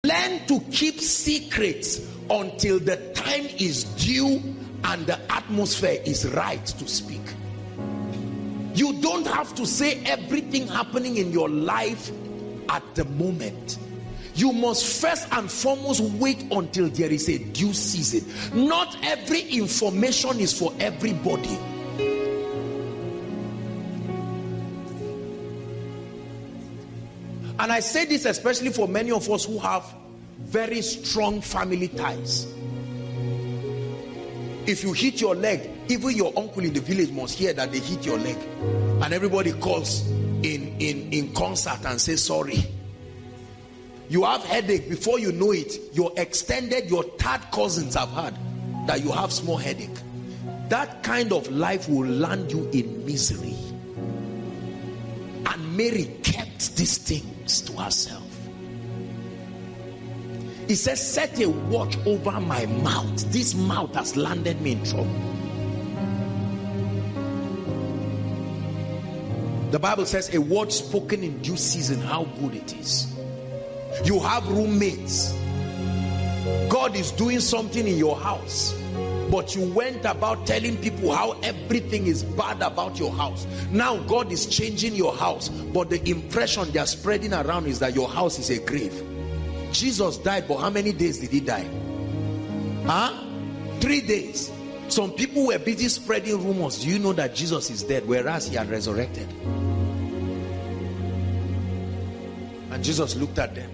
Learn to keep secrets until the time is due and the atmosphere is right to speak. You don't have to say everything happening in your life at the moment. You must first and foremost wait until there is a due season. Not every information is for everybody. And I say this especially for many of us who have very strong family ties. If you hit your leg, even your uncle in the village must hear that they hit your leg. And everybody calls in concert and says sorry. You have headache, before you know it, your third cousins have heard that you have small headache. That kind of life will land you in misery. And Mary kept these things to herself. He says, set a watch over my mouth. This mouth has landed me in trouble. The Bible says a word spoken in due season, how good it is. You have roommates. God is doing something in your house, but you went about telling people how everything is bad about your house. Now God is changing your house, but the impression they are spreading around is that your house is a grave. Jesus died, but how many days did he die? 3 days. Some people were busy spreading rumors. Do you know that Jesus is dead, whereas he had resurrected? And Jesus looked at them.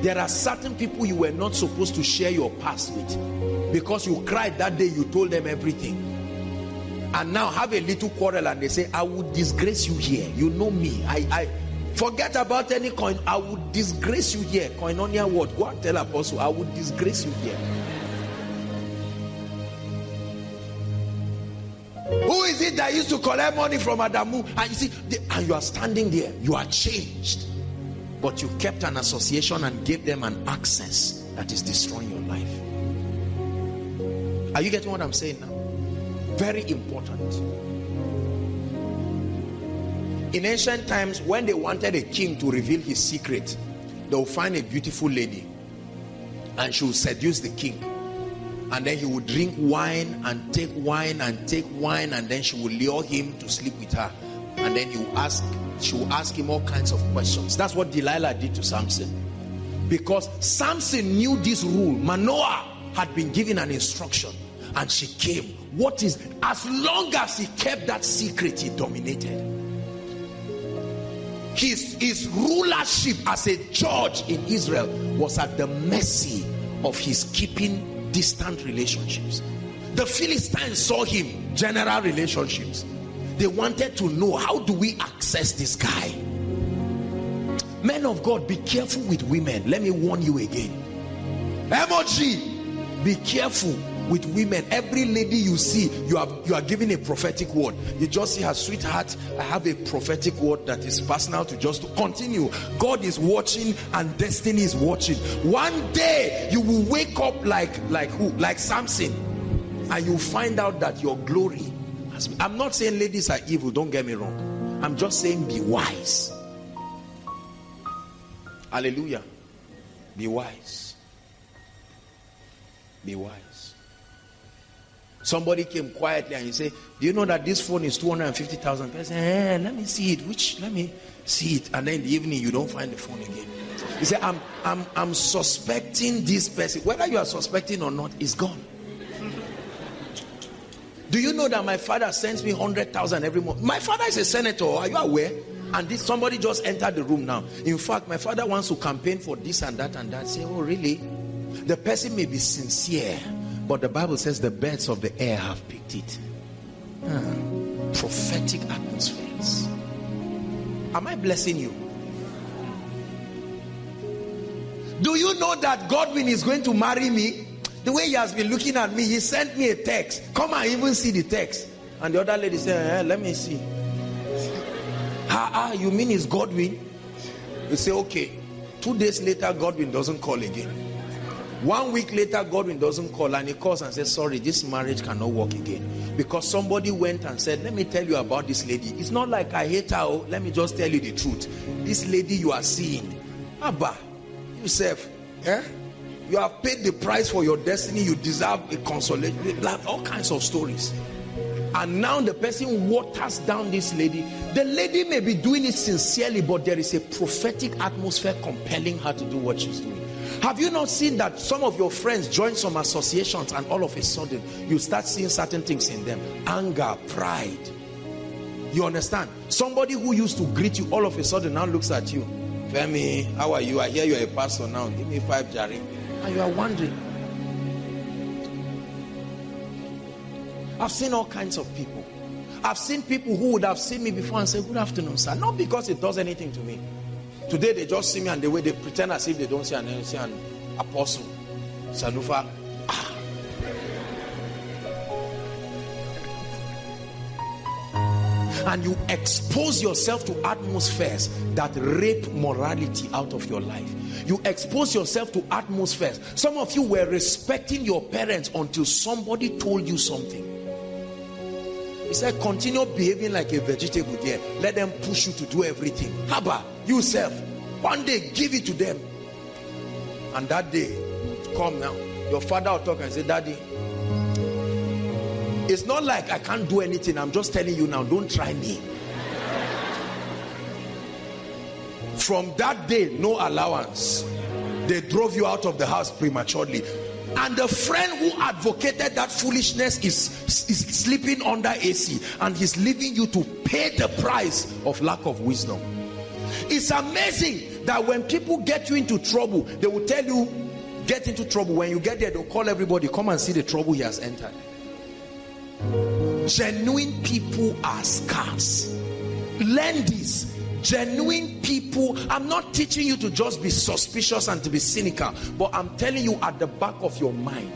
There are certain people you were not supposed to share your past with, because you cried that day you told them everything. And now have a little quarrel and they say, I would disgrace you here. You know me. I forget about any coin. I would disgrace you here. Koinonia word. Go and tell Apostle, I would disgrace you here. Who is it that used to collect money from Adamu? And you see, and you are standing there. You are changed. But you kept an association and gave them an access that is destroying your life. Are you getting what I'm saying now? Very important. In ancient times, when they wanted a king to reveal his secret, they will find a beautiful lady and she will seduce the king. And then he would drink wine and take wine and take wine, and then she will lure him to sleep with her. And then she will ask him all kinds of questions. That's what Delilah did to Samson. Because Samson knew this rule. Manoah had been given an instruction, and she came. As long as he kept that secret, he dominated. His rulership as a judge in Israel was at the mercy of his keeping distant relationships. The Philistines saw him, general relationships. They wanted to know, how do we access this guy? Men of God, be careful with women. Let me warn you again. MOG, be careful with women. Every lady you see, you are giving a prophetic word. You just see her, sweetheart, I have a prophetic word that is personal to just continue. God is watching and destiny is watching. One day you will wake up like who? Like Samson, and you find out that your glory. I'm not saying ladies are evil, don't get me wrong. I'm just saying be wise. Hallelujah. Be wise. Be wise. Somebody came quietly and he said, do you know that this phone is 250,000? I said, let me see it. Let me see it. And then in the evening you don't find the phone again. He said, I'm suspecting this person. Whether you are suspecting or not, it's gone. Do you know that my father sends me 100,000 every month? My father is a senator. Are you aware? And somebody just entered the room now. In fact, my father wants to campaign for this and that and that. Say, oh, really? The person may be sincere, but the Bible says the birds of the air have picked it. Prophetic atmospheres. Am I blessing you? Do you know that Godwin is going to marry me? The way he has been looking at me, he sent me a text. Come and even see the text. And the other lady said, let me see. You mean it's Godwin? You say, okay. 2 days later, Godwin doesn't call again. 1 week later, Godwin doesn't call, and he calls and says, sorry, this marriage cannot work again. Because somebody went and said, let me tell you about this lady. It's not like I hate her. Oh, let me just tell you the truth. This lady you are seeing, Abba, yourself, you have paid the price for your destiny. You deserve a consolation. All kinds of stories. And now the person waters down this lady. The lady may be doing it sincerely, but there is a prophetic atmosphere compelling her to do what she's doing. Have you not seen that some of your friends join some associations and all of a sudden you start seeing certain things in them? Anger, pride. You understand? Somebody who used to greet you all of a sudden now looks at you. Femi, how are you? I hear you're a pastor now. Give me 5 jari. And you are wondering. I've seen all kinds of people. I've seen people who would have seen me before and say, good afternoon, sir. Not because it does anything to me. Today they just see me and the way they pretend as if they don't see an apostle. Salufa. And you expose yourself to atmospheres that rape morality out of your life. You expose yourself to atmospheres. Some of you were respecting your parents until somebody told you something. He said, continue behaving like a vegetable there. Let them push you to do everything. Haba, yourself. One day, give it to them. And that day, come now. Your father will talk and say, Daddy, it's not like I can't do anything. I'm just telling you now, don't try me. From that day, no allowance. They drove you out of the house prematurely. And the friend who advocated that foolishness is sleeping under AC, and he's leaving you to pay the price of lack of wisdom. It's amazing that when people get you into trouble, they will tell you, get into trouble. When you get there, they'll call everybody, come and see the trouble he has entered. Genuine people are scarce. Learn this. Genuine people, I'm not teaching you to just be suspicious and to be cynical, but I'm telling you, at the back of your mind,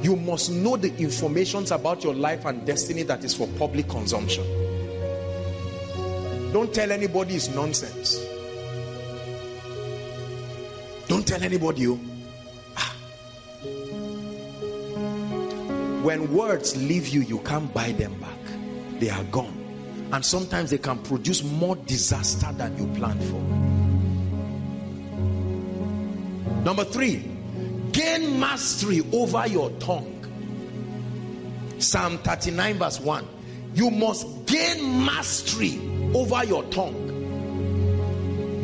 you must know the informations about your life and destiny that is for public consumption. Don't tell anybody it's nonsense. Don't tell anybody. When words leave you, you can't buy them back. They are gone. And sometimes they can produce more disaster than you planned for. Number 3, gain mastery over your tongue. Psalm 39 verse 1. You must gain mastery over your tongue.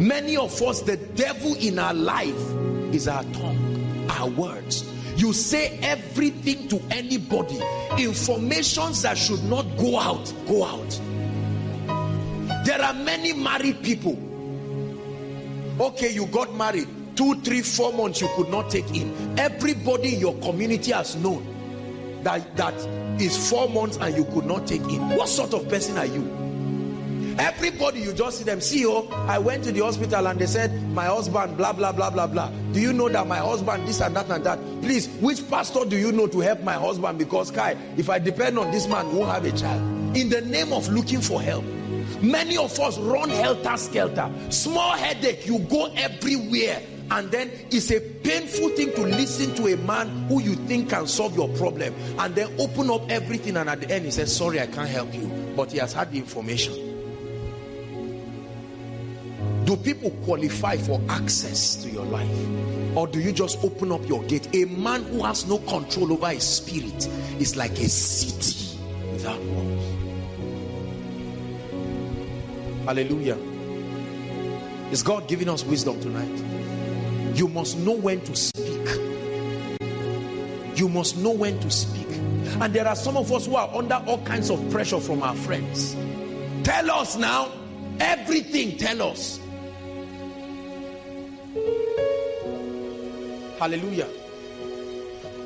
Many of us, the devil in our life is our tongue, our words. You say everything to anybody. Informations that should not go out, go out. There are many married people. Okay, you got married. 2, 3, 4 months you could not take in. Everybody in your community has known that is 4 months and you could not take in. What sort of person are you? Everybody, you just see them. See, I went to the hospital and they said my husband blah blah blah blah blah. Do you know that my husband this and that and that? Please, which pastor do you know to help my husband? Because Kai, if I depend on this man, we won't have a child. In the name of looking for help, many of us run helter-skelter. Small headache, you go everywhere, and then it's a painful thing to listen to a man who you think can solve your problem, and then open up everything, and at the end he says, sorry, I can't help you, but he has had the information. Do people qualify for access to your life, or do you just open up your gate? A man who has no control over his spirit is like a city without walls. Hallelujah. Is God giving us wisdom tonight? You must know when to speak. You must know when to speak. And there are some of us who are under all kinds of pressure from our friends. Tell us now. Everything, tell us. Hallelujah.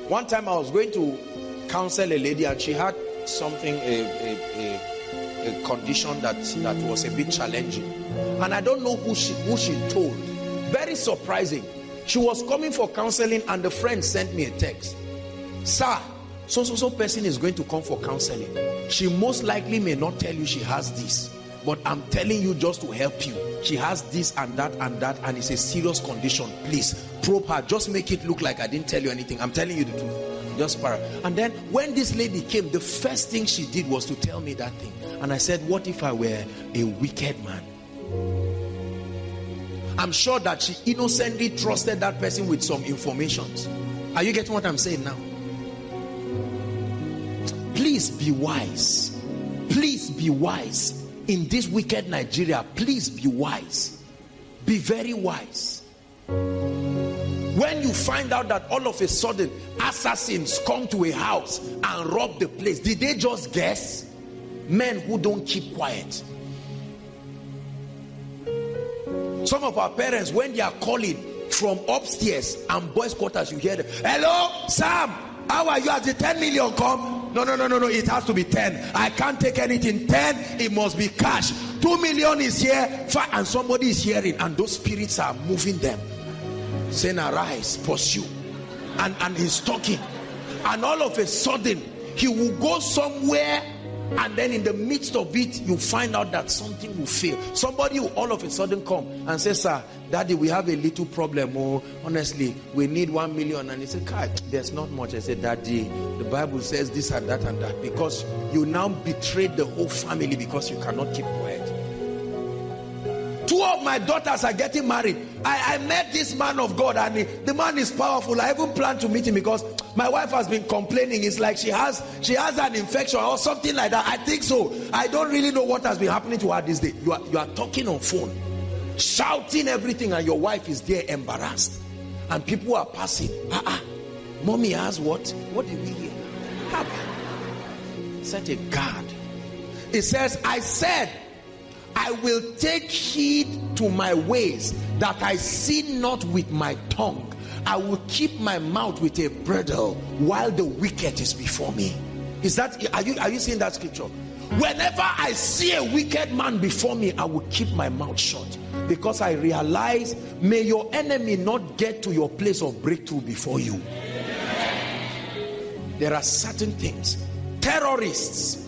One time I was going to counsel a lady, and she had something, a condition that was a bit challenging, and I don't know who she told. Very surprising. She was coming for counseling, and the friend sent me a text. Sir, so person is going to come for counseling. She most likely may not tell you she has this, but I'm telling you just to help you. She has this and that and it's a serious condition. Please probe her. Just make it look like I didn't tell you anything. I'm telling you the truth. Just para. And then when this lady came, the first thing she did was to tell me that thing. And I said, what if I were a wicked man? I'm sure that she innocently trusted that person with some informations. Are you getting what I'm saying now? Please be wise. Please be wise. In this wicked Nigeria, please be wise. Be very wise. When you find out that all of a sudden assassins come to a house and rob the place, did they just guess? Men who don't keep quiet. Some of our parents, when they are calling from upstairs and boys' quarters, you hear them, hello, Sam, how are you? Has the 10 million come? No, it has to be 10. I can't take anything. 10, it must be cash. 2 million is here, and somebody is hearing, and those spirits are moving them, saying, arise, pursue. And he's talking, and all of a sudden he will go somewhere, and then in the midst of it you find out that something will fail. Somebody will all of a sudden come and say, sir, daddy, we have a little problem. Oh, honestly, we need 1 million. And he said, God, there's not much. I said, daddy, the Bible says this and that and that, because you now betrayed the whole family because you cannot keep quiet. 2 of my daughters are getting married. I met this man of God, and the man is powerful. I even planned to meet him because my wife has been complaining. It's like she has an infection or something like that. I think so. I don't really know what has been happening to her this day. You are talking on phone, shouting everything, and your wife is there embarrassed, and people are passing. Mommy has what? What did we hear? Set a guard. It says, I said, I will take heed to my ways, that I sin not with my tongue. I will keep my mouth with a bridle while the wicked is before me. Are you seeing that scripture? Whenever I see a wicked man before me, I will keep my mouth shut, because I realize, may your enemy not get to your place of breakthrough before you. There are certain things. Terrorists.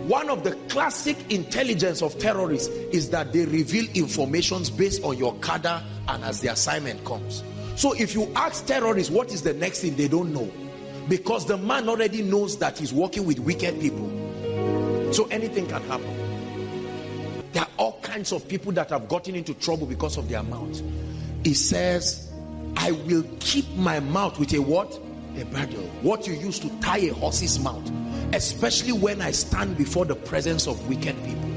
One of the classic intelligence of terrorists is that they reveal informations based on your cadre and as the assignment comes. So if you ask terrorists what is the next thing, they don't know, because the man already knows that he's working with wicked people. So anything can happen. There are all kinds of people that have gotten into trouble because of their mouth. It says, I will keep my mouth with a what? A bridle. What you use to tie a horse's mouth. Especially when I stand before the presence of wicked people.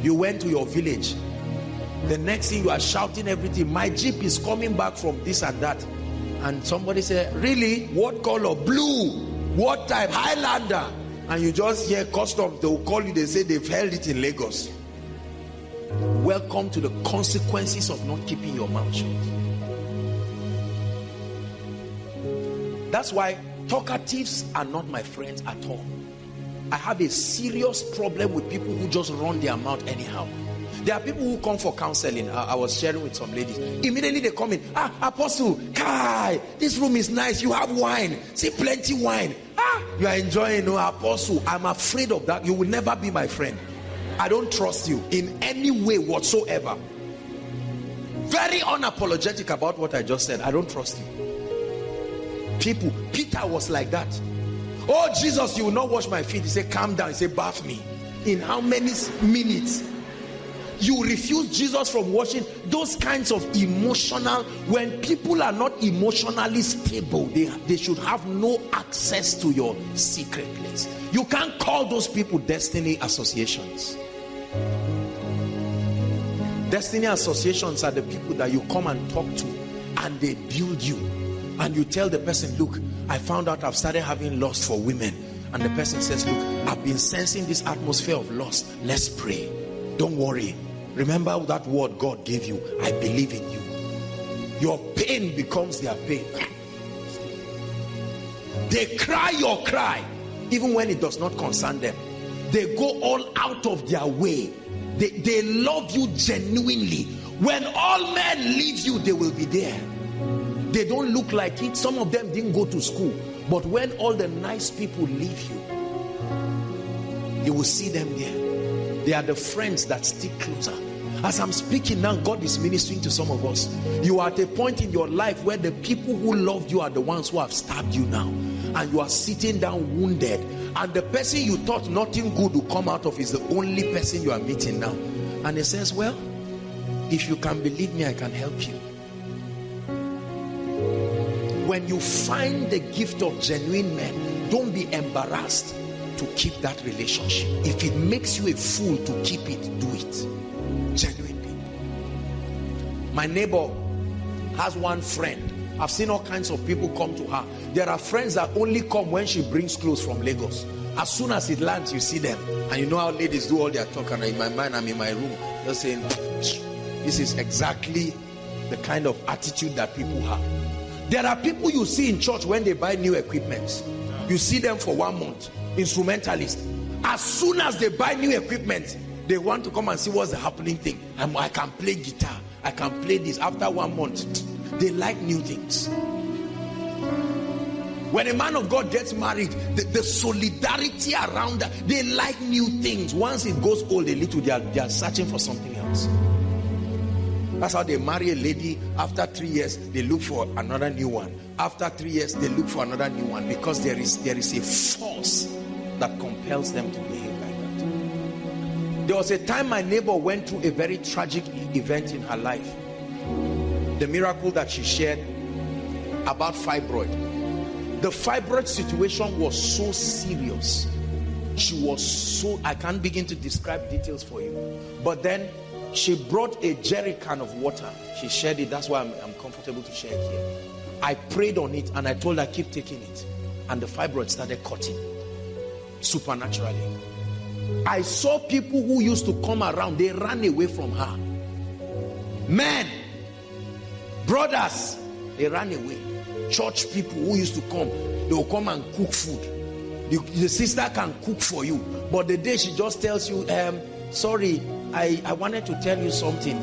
You went to your village, the next thing you are shouting everything, my jeep is coming back from this and that, and somebody say, really? What color? Blue. What type? Highlander. And you just hear customs, they will call you, they say they've held it in Lagos. Welcome to the consequences of not keeping your mouth shut. That's why talkatives are not my friends at all. I have a serious problem with people who just run their mouth anyhow. There are people who come for counseling. I was sharing with some ladies. Immediately they come in. Apostle, Kai, this room is nice. You have wine. See, plenty wine. You are enjoying. No, Apostle, I'm afraid of that. You will never be my friend. I don't trust you in any way whatsoever. Very unapologetic about what I just said. I don't trust you. Peter was like that. Oh, Jesus, you will not wash my feet. He said, calm down. He said, bath me. In how many minutes? You refuse Jesus from washing. Those kinds of emotional, when people are not emotionally stable, they should have no access to your secret place. You can't call those people destiny associations. Destiny associations are the people that you come and talk to, and they build you. And you tell the person, look, I found out I've started having lust for women. And the person says, look, I've been sensing this atmosphere of lust. Let's pray. Don't worry. Remember that word God gave you. I believe in you. Your pain becomes their pain. They cry your cry, even when it does not concern them. They go all out of their way. They love you genuinely. When all men leave you, they will be there. They don't look like it. Some of them didn't go to school. But when all the nice people leave you, you will see them there. They are the friends that stick closer. As I'm speaking now, God is ministering to some of us. You are at a point in your life where the people who loved you are the ones who have stabbed you now. And you are sitting down wounded. And the person you thought nothing good would come out of is the only person you are meeting now. And he says, well, if you can believe me, I can help you. When you find the gift of genuine men, don't be embarrassed to keep that relationship. If it makes you a fool to keep it, do it. Genuine people. My neighbor has one friend. I've seen all kinds of people come to her. There are friends that only come when she brings clothes from Lagos. As soon as it lands, you see them. And you know how ladies do all their talk. And in my mind, I'm in my room just saying, this is exactly the kind of attitude that people have. There are people you see in church when they buy new equipment. You see them for 1 month. Instrumentalists. As soon as they buy new equipment, they want to come and see what's the happening thing. I can play guitar. I can play this. After 1 month, they like new things. When a man of God gets married, the solidarity around that, they like new things. Once it goes old a little, they are searching for something else. That's how they marry a lady. After 3 years, they look for another new one. After 3 years, they look for another new one, because there is a force that compels them to behave like that. There was a time my neighbor went through a very tragic event in her life. The miracle that she shared about fibroid. The fibroid situation was so serious. She was so, I can't begin to describe details for you. But then she brought a jerry can of water. She shared it. That's why I'm comfortable to share it here. I prayed on it and I told her, keep taking it. And the fibroid started cutting supernaturally. I saw people who used to come around, they ran away from her. Men, brothers, they ran away. Church people who used to come, they will come and cook food. The sister can cook for you, but the day she just tells you, sorry, I wanted to tell you something.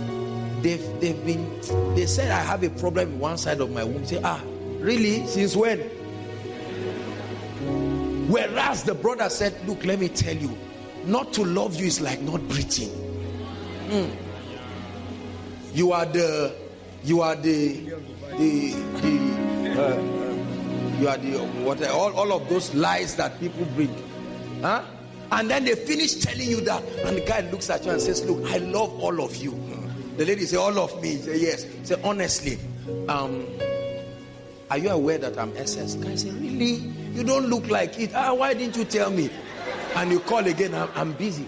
They said I have a problem in one side of my womb. Say, really? Since when? Whereas the brother said, look, let me tell you, not to love you is like not breathing. You are all of those lies that people bring. And then they finish telling you that, and the guy looks at you and says, look, I love all of you. The lady say, all of me? Say, yes. Say, honestly, are you aware that I'm SS? The guy say, really? You don't look like it. Why didn't you tell me? And you call again, I'm busy.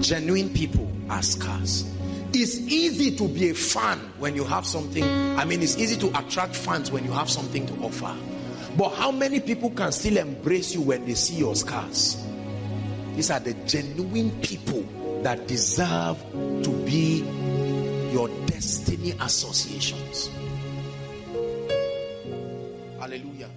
Genuine people are scarce. It's easy to be a fan when you have something. It's easy to attract fans when you have something to offer. But how many people can still embrace you when they see your scars? These are the genuine people that deserve to be your destiny associations. Hallelujah.